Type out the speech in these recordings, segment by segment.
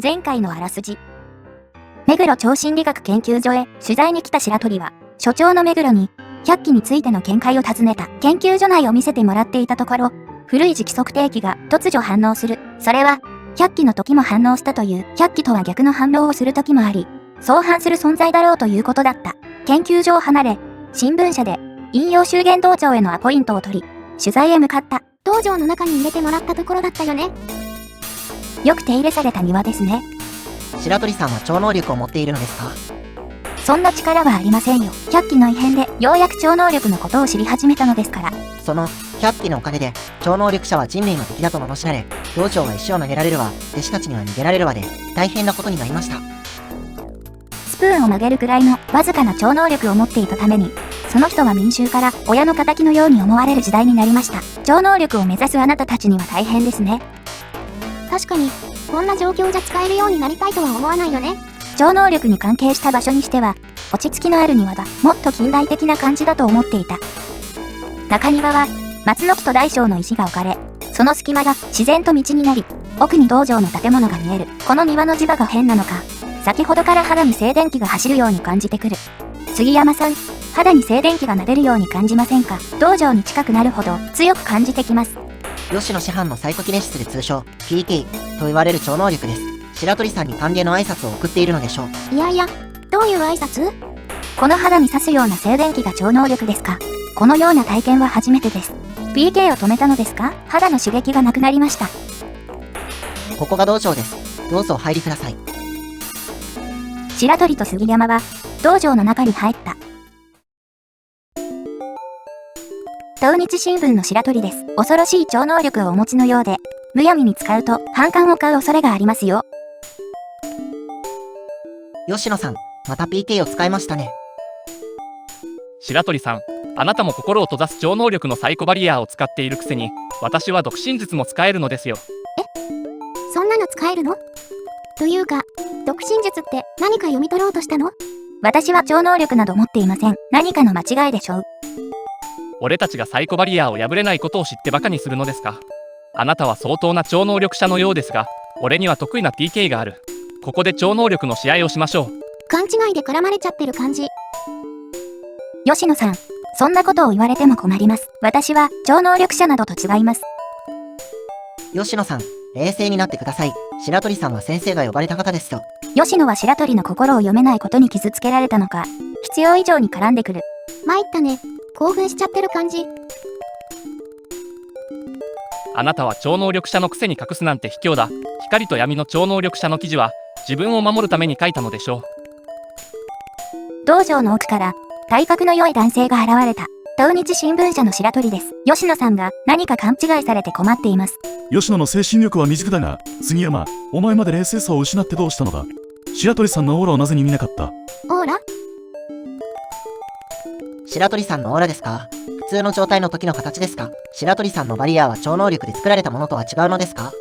前回のあらすじ。目黒超心理学研究所へ取材に来た白鳥は、所長の目黒に、百鬼についての見解を尋ねた。研究所内を見せてもらっていたところ、古い磁気測定器が突如反応する。それは、百鬼の時も反応したという。百鬼とは逆の反応をする時もあり、相反する存在だろうということだった。研究所を離れ、新聞社で、引用修験道場へのアポイントを取り、取材へ向かった。道場の中に入れてもらったところだったよね。よく手入れされた庭ですね。白鳥さんは超能力を持っているのですか？そんな力はありませんよ。百鬼の異変でようやく超能力のことを知り始めたのですから。その百鬼のおかげで超能力者は人類の敵だと罵られ、道場は石を投げられるわ、弟子たちには逃げられるわで大変なことになりました。スプーンを曲げるくらいのわずかな超能力を持っていたために、その人は民衆から親の敵のように思われる時代になりました。超能力を目指すあなたたちには大変ですね。確かに、こんな状況じゃ使えるようになりたいとは思わないよね。超能力に関係した場所にしては、落ち着きのある庭だ。もっと近代的な感じだと思っていた。中庭は、松の木と大小の石が置かれ、その隙間が自然と道になり、奥に道場の建物が見える。この庭の磁場が変なのか、先ほどから肌に静電気が走るように感じてくる。杉山さん、肌に静電気が撫でるように感じませんか？道場に近くなるほど強く感じてきます。吉野師範のサイコキネシスで通称 PK と言われる超能力です。白鳥さんに歓迎の挨拶を送っているのでしょう。いやいや、どういう挨拶？この肌に刺すような静電気が超能力ですか？このような体験は初めてです。PK を止めたのですか？肌の刺激がなくなりました。ここが道場です。どうぞお入りください。白鳥と杉山は道場の中に入った。東日新聞の白鳥です。恐ろしい超能力をお持ちのようで、むやみに使うと反感を買う恐れがありますよ。吉野さん、また PK を使いましたね。白鳥さん、あなたも心を閉ざす超能力のサイコバリアを使っているくせに、私は読心術も使えるのですよ。そんなの使えるの？というか、読心術って何か読み取ろうとしたの？私は超能力など持っていません。何かの間違いでしょう。俺たちがサイコバリアを破れないことを知ってバカにするのですか？あなたは相当な超能力者のようですが、俺には得意な PK がある。ここで超能力の試合をしましょう。勘違いで絡まれちゃってる感じ。吉野さん、そんなことを言われても困ります。私は超能力者などと違います。吉野さん、冷静になってください。白鳥さんは先生が呼ばれた方ですよ。吉野は白鳥の心を読めないことに傷つけられたのか、必要以上に絡んでくる。参ったね。興奮しちゃってる感じ。あなたは超能力者のくせに隠すなんて卑怯だ。光と闇の超能力者の記事は自分を守るために書いたのでしょう。道場の奥から体格の良い男性が現れた。東日新聞社の白鳥です。吉野さんが何か勘違いされて困っています。吉野の精神力は未熟だが、杉山、お前まで冷静さを失ってどうしたのだ？白鳥さんのオーラをなぜに見なかった？オーラ？白鳥さんのオーラですか？普通の状態の時の形ですか？白鳥さんのバリアは超能力で作られたものとは違うのですか？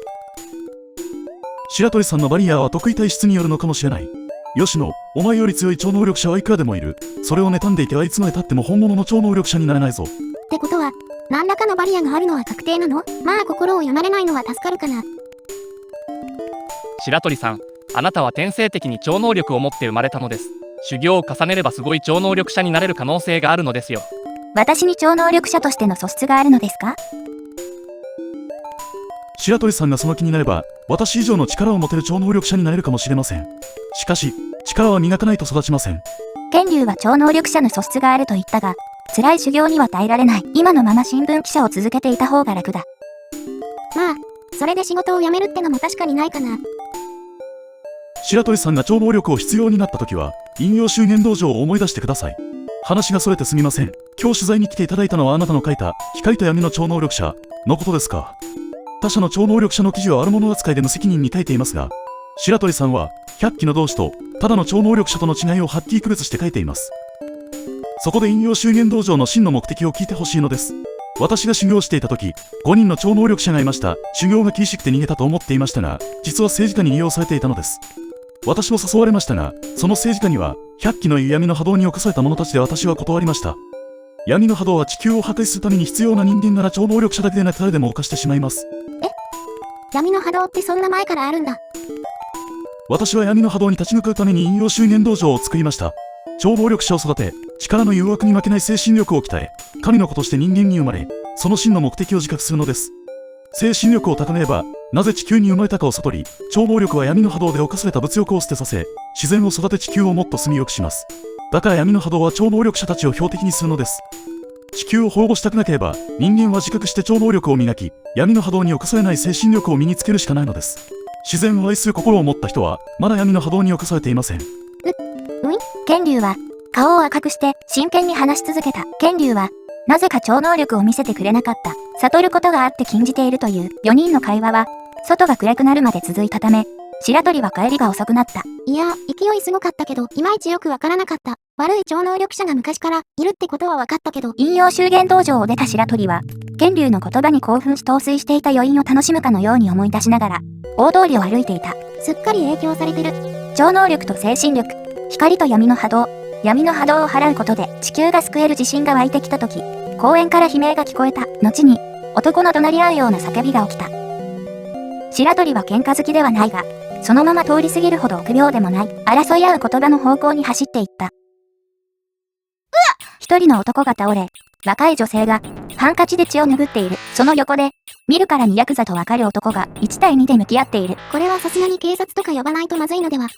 白鳥さんのバリアは得意体質によるのかもしれない。吉野、お前より強い超能力者はいくらでもいる。それを妬んでいてはいつまでたっても本物の超能力者になれないぞ。ってことは、何らかのバリアがあるのは確定なの？まあ心を読まれないのは助かるかな。白鳥さん、あなたは天性的に超能力を持って生まれたのです。修行を重ねればすごい超能力者になれる可能性があるのですよ。私に超能力者としての素質があるのですか？白鳥さんがその気になれば、私以上の力を持てる超能力者になれるかもしれません。しかし、力は磨かないと育ちません。剣竜は超能力者の素質があると言ったが、辛い修行には耐えられない。今のまま新聞記者を続けていた方が楽だ。まあ、それで仕事を辞めるってのも確かにないかな。白鳥さんが超能力を必要になった時は、引用修験道場を思い出してください。話がそれてすみません。今日取材に来ていただいたのはあなたの書いた光と闇の超能力者のことですか？他社の超能力者の記事はあるもの扱いで無責任に書いていますが、白鳥さんは百鬼の同志とただの超能力者との違いをはっきり区別して書いています。そこで引用修験道場の真の目的を聞いてほしいのです。私が修行していた時、5人の超能力者がいました。修行が厳しくて逃げたと思っていましたが、実は政治家に利用されていたのです。私も誘われましたが、その政治家には百鬼の言う闇の波動に侵された者たちで私は断りました。闇の波動は地球を破壊するために必要な人間なら超能力者だけでなく誰でも犯してしまいます。闇の波動ってそんな前からあるんだ。私は闇の波動に立ち向かうために陰陽修験道場を作りました。超能力者を育て、力の誘惑に負けない精神力を鍛え、神の子として人間に生まれ、その真の目的を自覚するのです。精神力を高めれば、なぜ地球に生まれたかを悟り、超能力は闇の波動で侵された物欲を捨てさせ、自然を育て地球をもっと住みよくします。だから闇の波動は超能力者たちを標的にするのです。地球を滅ぼしたくなければ、人間は自覚して超能力を磨き、闇の波動に侵されない精神力を身につけるしかないのです。自然を愛する心を持った人は、まだ闇の波動に侵されていません。剣竜は、顔を赤くして真剣に話し続けた。剣竜は、なぜか超能力を見せてくれなかった。悟ることがあって禁じているという4人の会話は、外が暗くなるまで続いたため、白鳥は帰りが遅くなった。いや、勢いすごかったけど、いまいちよくわからなかった。悪い超能力者が昔からいるってことは分かったけど、陰陽修験道場を出た白鳥は、剣竜の言葉に興奮し陶酔していた余韻を楽しむかのように思い出しながら、大通りを歩いていた。すっかり影響されてる。超能力と精神力、光と闇の波動、闇の波動を払うことで地球が救える自信が湧いてきたとき、公園から悲鳴が聞こえた。後に、男の怒鳴り合うような叫びが起きた。白鳥は喧嘩好きではないが、そのまま通り過ぎるほど臆病でもない、争い合う言葉の方向に走っていった。一人の男が倒れ、若い女性が、ハンカチで血を拭っている。その横で、見るからにヤクザとわかる男が1対2で向き合っている。これはさすがに警察とか呼ばないとまずいのでは。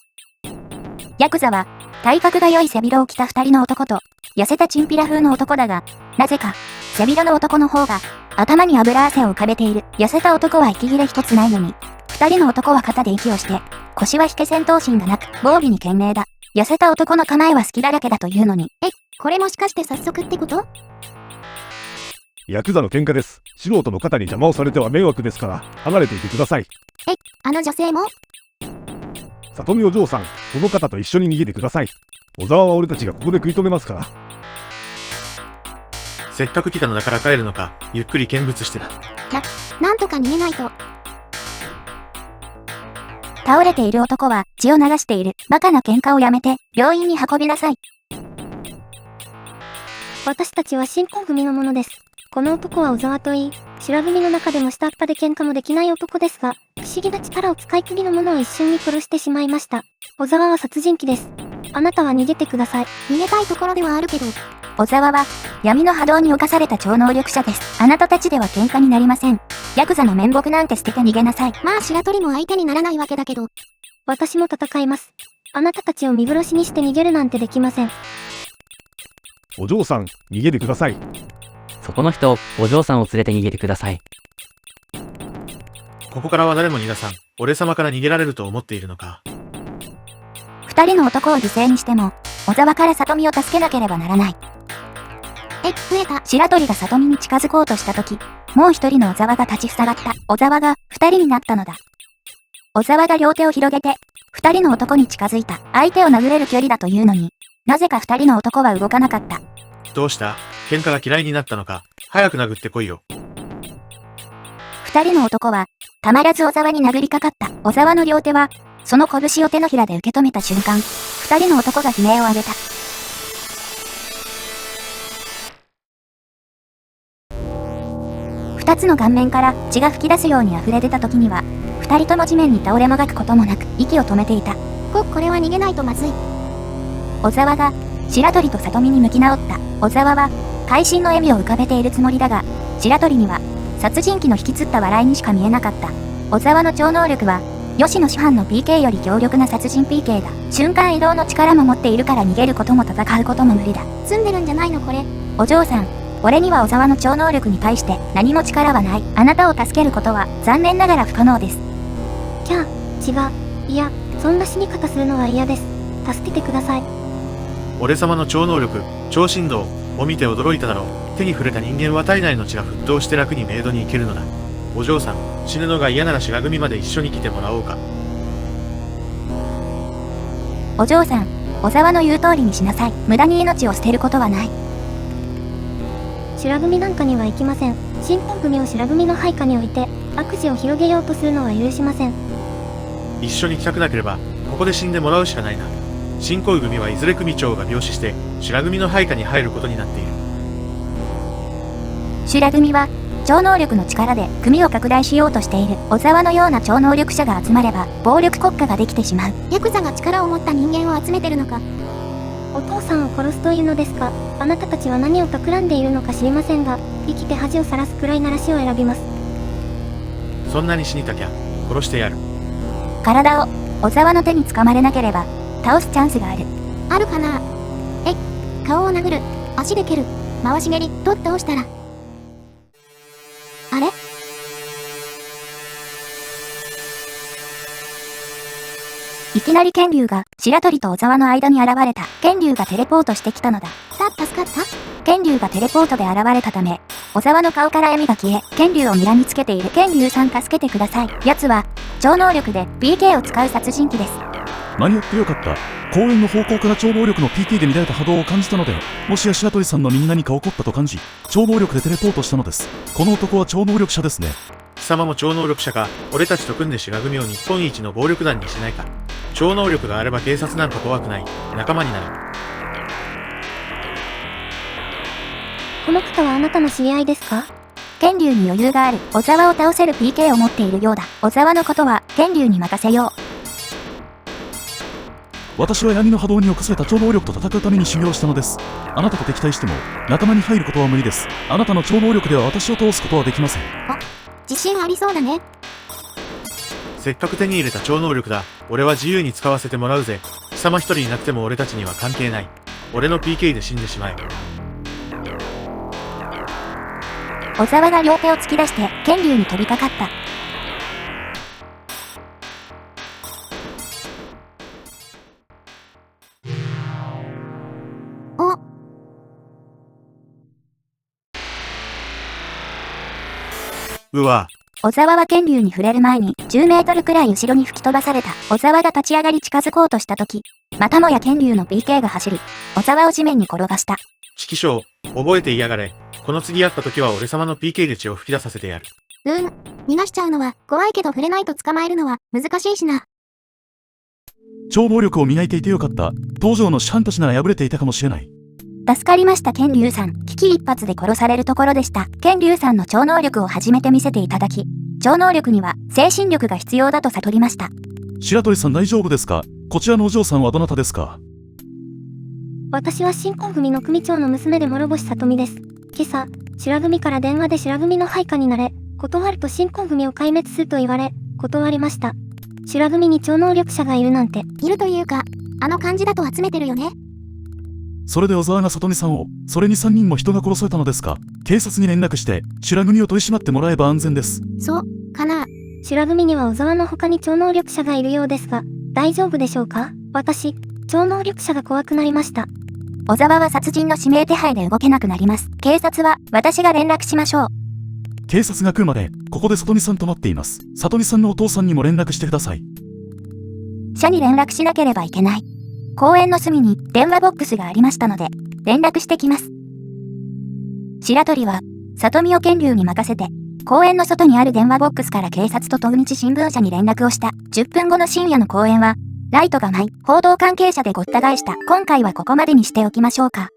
ヤクザは、体格が良い背広を着た2人の男と、痩せたチンピラ風の男だが、なぜか、背広の男の方が、頭に油汗を浮かべている。痩せた男は息切れ一つないのに、2人の男は肩で息をして、腰は引け戦闘心がなく、防備に懸命だ。痩せた男の構えは隙だらけだというのに。これもしかして早速ってこと？ヤクザの喧嘩です。素人の方に邪魔をされては迷惑ですから、離れていてください。あの女性も？里見お嬢さん、その方と一緒に逃げてください。小沢は俺たちがここで食い止めますから。せっかく来たのだから帰るのか、ゆっくり見物してな。なんとか逃げないと。倒れている男は血を流している。バカな喧嘩をやめて、病院に運びなさい。私たちは新婚組のものです。この男は小沢といい、白組の中でも下っ端で喧嘩もできない男ですが、不思議な力を使い切りの者を一瞬に殺してしまいました。小沢は殺人鬼です。あなたは逃げてください。逃げたいところではあるけど、小沢は、闇の波動に侵された超能力者です。あなたたちでは喧嘩になりません。ヤクザの面目なんて捨てて逃げなさい。まあ白鳥も相手にならないわけだけど、私も戦います。あなたたちを見殺しにして逃げるなんてできません。お嬢さん、逃げてください。そこの人、お嬢さんを連れて逃げてください。ここからは誰も逃がさん。俺様から逃げられると思っているのか。2人の男を犠牲にしても、小沢から里見を助けなければならない。増えた。白鳥が里見に近づこうとしたとき、もう一人の小沢が立ちふさがった。小沢が2人になったのだ。小沢が両手を広げて、2人の男に近づいた。相手を殴れる距離だというのに、なぜか2人の男は動かなかった。どうした？喧嘩が嫌いになったのか。早く殴ってこいよ。2人の男は、たまらず小沢に殴りかかった。小沢の両手は、その拳を手のひらで受け止めた瞬間、2人の男が悲鳴を上げた。2つの顔面から血が噴き出すように溢れ出た時には、2人とも地面に倒れもがくこともなく、息を止めていた。これは逃げないとまずい。小沢が、白鳥と里見に向き直った。小沢は、会心の笑みを浮かべているつもりだが、白鳥には、殺人鬼の引きつった笑いにしか見えなかった。小沢の超能力は、吉野師範の PK より強力な殺人 PK だ。瞬間移動の力も持っているから逃げることも戦うことも無理だ。積んでるんじゃないのこれ。お嬢さん、俺には小沢の超能力に対して何も力はない。あなたを助けることは残念ながら不可能です。キャー、違う。いや、そんな死に方するのは嫌です。助けてください。俺様の超能力、超振動を見て驚いただろう。手に触れた人間は体内の血が沸騰して楽にメイドに行けるのだ。お嬢さん、死ぬのが嫌なら白組まで一緒に来てもらおうか。お嬢さん、小沢の言う通りにしなさい。無駄に命を捨てることはない。白組なんかには行きません。新婚組を白組の配下に置いて、悪事を広げようとするのは許しません。一緒に来たくなければ、ここで死んでもらうしかないな。新恋組はいずれ組長が病死して、白組の配下に入ることになっている。修羅組は、超能力の力で組を拡大しようとしている小沢のような超能力者が集まれば暴力国家ができてしまう。ヤクザが力を持った人間を集めてるのか。お父さんを殺すというのですか。あなたたちは何を企んでいるのか知りませんが、生きて恥をさらすくらいなら死を選びます。そんなに死にたきゃ、殺してやる。体を小沢の手に掴まれなければ倒すチャンスがある。あるかな。顔を殴る。足で蹴る。回し蹴り。と倒したら。あれ？いきなり剣竜が白鳥と小沢の間に現れた。剣竜がテレポートしてきたのだ。助かった？剣竜がテレポートで現れたため、小沢の顔から闇が消え、剣竜を睨みつけている。剣竜さん助けてください。奴は超能力で PK を使う殺人鬼です。間に合ってよかった。公園の方向から超能力の PK で乱れた波動を感じたので、もしや白鳥さんの身に何か起こったと感じ、超能力でテレポートしたのです。この男は超能力者ですね。貴様も超能力者か。俺たちと組んで白組を日本一の暴力団にしないか。超能力があれば警察なんか怖くない。仲間になる。この方はあなたの知り合いですか？剣竜に余裕がある。小沢を倒せる PK を持っているようだ。小沢のことは剣竜に任せよう。私は闇の波動に侵された超能力と戦うために修行したのです。あなたと敵対しても仲間に入ることは無理です。あなたの超能力では私を通すことはできません。自信ありそうだね。せっかく手に入れた超能力だ。俺は自由に使わせてもらうぜ。貴様一人いなくても俺たちには関係ない。俺の PK で死んでしまえ。小沢が両手を突き出して剣竜に飛びかかった。うわ。小沢は剣竜に触れる前に10メートルくらい後ろに吹き飛ばされた。小沢が立ち上がり近づこうとした時、またもや剣竜の PK が走り、小沢を地面に転がした。指揮将、覚えていやがれ。この次会った時は俺様の PK で血を吹き出させてやる。逃がしちゃうのは怖いけど触れないと捕まえるのは難しいしな。超能力を磨いていてよかった。東条の師範たちなら敗れていたかもしれない。助かりました剣竜さん。危機一髪で殺されるところでした。剣竜さんの超能力を初めて見せていただき、超能力には精神力が必要だと悟りました。白鳥さん大丈夫ですか？こちらのお嬢さんはどなたですか？私は新婚組の組長の娘で諸星里美です。今朝、白組から電話で白組の配下になれ、断ると新婚組を壊滅すると言われ、断りました。白組に超能力者がいるなんて。いるというか、あの感じだと集めてるよね。それで小沢が里美さんを、それに3人も人が殺されたのですか？警察に連絡して、白組を取り締まってもらえば安全です。そう、かな。白組には小沢の他に超能力者がいるようですが、大丈夫でしょうか？私、超能力者が怖くなりました。小沢は殺人の指名手配で動けなくなります。警察は、私が連絡しましょう。警察が来るまで、ここで里美さんと待っています。里美さんのお父さんにも連絡してください。社に連絡しなければいけない。公園の隅に電話ボックスがありましたので、連絡してきます。白鳥は、里見を剣竜に任せて、公園の外にある電話ボックスから警察と東日新聞社に連絡をした。10分後の深夜の公園は、ライトが舞い、報道関係者でごった返した。今回はここまでにしておきましょうか。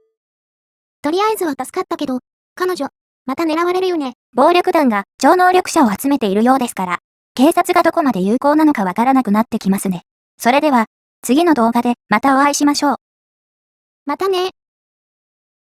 とりあえずは助かったけど、彼女、また狙われるよね。暴力団が超能力者を集めているようですから、警察がどこまで有効なのかわからなくなってきますね。それでは、次の動画でまたお会いしましょう。またね。